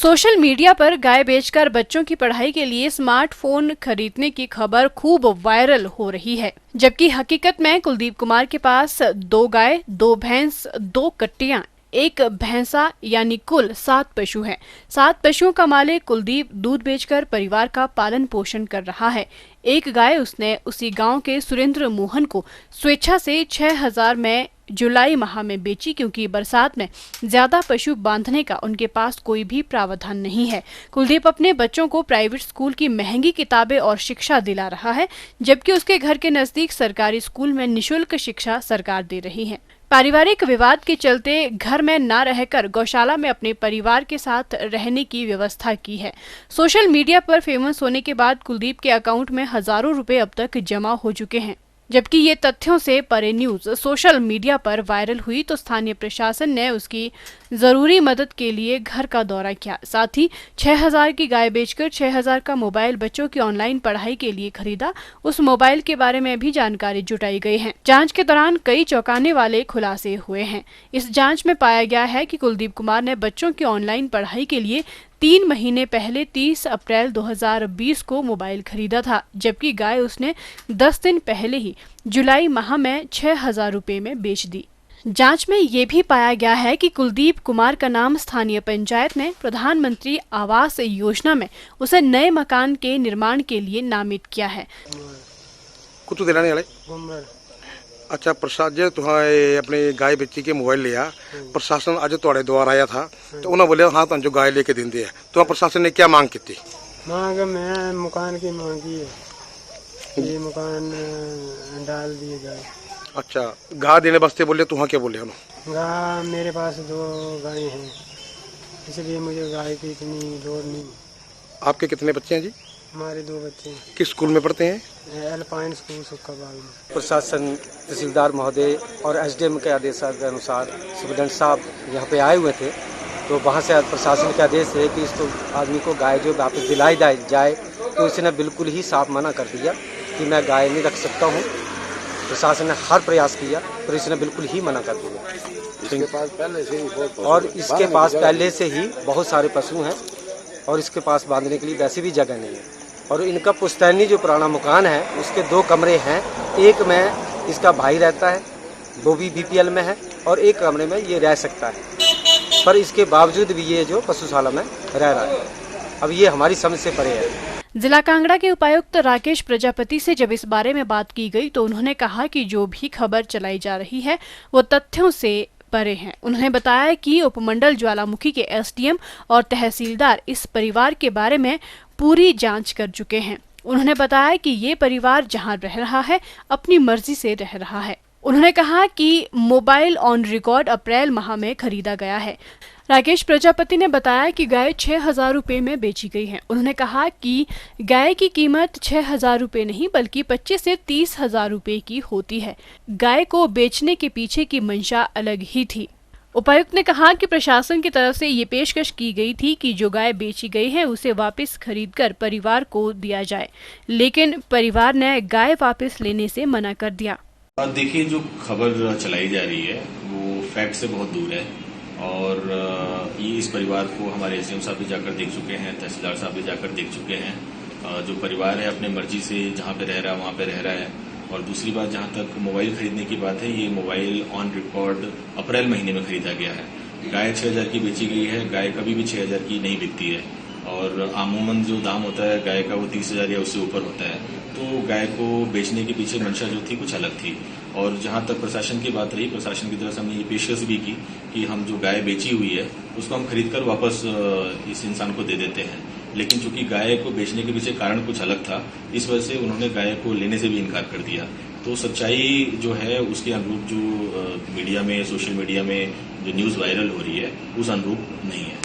Social media पर गाय बेचकर बच्चों की पढ़ाई के लिए स्मार्टफोन खरीदने की खबर खूब वायरल हो रही है, जबकि हकीकत में कुलदीप कुमार के पास 2 गाय, 2 भैंस, 2 कट्टियां, 1 भैंसा यानी कुल 7 पशु हैं। 7 पशुओं का मालिक कुलदीप दूध बेचकर परिवार का पालन पोषण कर रहा है। एक गाय उसने उसी गांव के सुरेंद्र मोहन को स्वेच्छा से 6000 में जुलाई माह में बेची, क्योंकि बरसात में ज्यादा पशु बांधने का उनके पास कोई भी प्रावधान नहीं है। कुलदीप अपने बच्चों को प्राइवेट स्कूल की महंगी किताबें और शिक्षा दिला रहा है, जबकि उसके घर के नजदीक सरकारी स्कूल में निःशुल्क शिक्षा सरकार दे रही है। पारिवारिक विवाद के चलते घर में न रहकर गौशाला में अपने परिवार के साथ रहने की व्यवस्था की है। सोशल मीडिया पर फेमस होने के बाद कुलदीप के अकाउंट में हजारों रुपए अब तक जमा हो चुके हैं। जबकि ये तथ्यों से परे न्यूज सोशल मीडिया पर वायरल हुई तो स्थानीय प्रशासन ने उसकी जरूरी मदद के लिए घर का दौरा किया। साथ ही 6000 की गाय बेचकर 6000 का मोबाइल बच्चों की ऑनलाइन पढ़ाई के लिए खरीदा। उस मोबाइल के बारे में भी जानकारी जुटाई गई है। जांच के दौरान कई चौंकाने वाले खुलासे हुए हैं। इस जांच में पाया गया है कि कुलदीप कुमार ने बच्चों की ऑनलाइन पढ़ाई के लिए 3 महीने पहले 30 अप्रैल 2020 को मोबाइल खरीदा था, जबकि गाय उसने 10 दिन पहले ही जुलाई माह में 6000 रुपए में बेच दी। जांच में ये भी पाया गया है कि कुलदीप कुमार का नाम स्थानीय पंचायत ने प्रधानमंत्री आवास योजना में उसे नए मकान के निर्माण के लिए नामित किया है। कुत्तू दिलाने वाले अच्छा प्रसाद जी तुहां अपनी गाय बेची के मोबाइल लिया, प्रशासन अज तुहाडे द्वार आया था तो उन्होंने बोलिया हाँ तुम जो गाय लेके देंगे है, तो प्रशासन ने क्या मांग की? मांग मैं मकान की मांगी है, ये मकान डाल दिए जाए। अच्छा गाय देने वास्ते बोले, तुहां क्या बोले? गाय मेरे पास 2 गाय हैं, इसलिए मुझे गाय की इतनी लोड नहीं। आपके कितने बच्चे हैं जी? हमारे 2 बच्चे हैं। किस स्कूल में पढ़ते हैं? एल्पाइन स्कूल सुक्काबाग में। प्रशासन तहसीलदार महोदय और एसडीएम के आदेश के अनुसार सुप्रीडेंट साहब यहाँ पे आए हुए थे, तो वहाँ से प्रशासन का आदेश है कि इस आदमी को गाय जो वापस दिलाई जाए, तो इसने बिल्कुल ही साफ मना कर दिया कि मैं गाय नहीं रख सकता हूँ। प्रशासन ने हर प्रयास किया पर इसने बिल्कुल ही मना कर दिया। इसके पास पहले से ही और इसके पास पहले से ही बहुत सारे पशु हैं और इसके पास बांधने के लिए वैसे भी जगह नहीं है। और इनका पुश्तैनी जो पुराना मकान है उसके 2 कमरे हैं, एक में इसका भाई रहता है, वो भी बीपीएल में है, और एक कमरे में ये रह सकता है, पर इसके बावजूद भी ये जो पशुशाला में रह रहा है। अब ये हमारी समझ से परे है। जिला कांगड़ा के उपायुक्त राकेश प्रजापति से जब इस बारे में बात की गई तो उन्होंने कहा कि जो भी खबर चलाई जा रही है वो तथ्यों से परे हैं। उन्होंने बताया कि उपमंडल ज्वालामुखी के एसडीएम और तहसीलदार इस परिवार के बारे में पूरी जांच कर चुके हैं। उन्होंने बताया कि ये परिवार जहां रह रहा है अपनी मर्जी से रह रहा है। उन्होंने कहा कि मोबाइल ऑन रिकॉर्ड अप्रैल माह में खरीदा गया है। राकेश प्रजापति ने बताया कि गाय 6000 रुपए में बेची गई है। उन्होंने कहा कि गाय की कीमत 6000 रुपए नहीं बल्कि 25 से 30 हजार रुपए की होती है। गाय को बेचने के पीछे की मंशा अलग ही थी। उपायुक्त ने कहा कि प्रशासन की तरफ से ये पेशकश की गई थी कि जो गाय बेची गई है उसे वापस खरीदकर परिवार को दिया जाए, लेकिन परिवार ने गाय वापस लेने से मना कर दिया। देखिए, जो खबर चलाई जा रही है वो फैक्ट से बहुत दूर है और ये इस परिवार को हमारे एसडीएम साहब भी जाकर देख चुके हैं, तहसीलदार साहब भी जाकर देख चुके हैं। जो परिवार है अपने मर्जी से जहाँ पे रह रहा है वहाँ पे रह रहा है। और दूसरी बात, जहाँ तक मोबाइल खरीदने की बात है, ये मोबाइल ऑन रिकॉर्ड अप्रैल महीने में खरीदा गया है। गाय 6000 की बेची गई है। गाय कभी भी 6000 की नहीं बिकती है और अमूमन जो दाम होता है गाय का वो 30,000 या उससे ऊपर होता है। तो गाय को बेचने के पीछे मंशा जो थी कुछ अलग थी। और जहाँ तक प्रशासन की बात रही, प्रशासन की तरफ से हमने ये पेशकश भी की कि हम जो गाय बेची हुई है उसको हम खरीदकर वापस इस इंसान को दे देते हैं, लेकिन चूंकि गाय को बेचने के पीछे कारण कुछ अलग था, इस वजह से उन्होंने गाय को लेने से भी इनकार कर दिया। तो सच्चाई जो है उसके अनुरूप जो मीडिया में, सोशल मीडिया में जो न्यूज वायरल हो रही है उस अनुरूप नहीं है।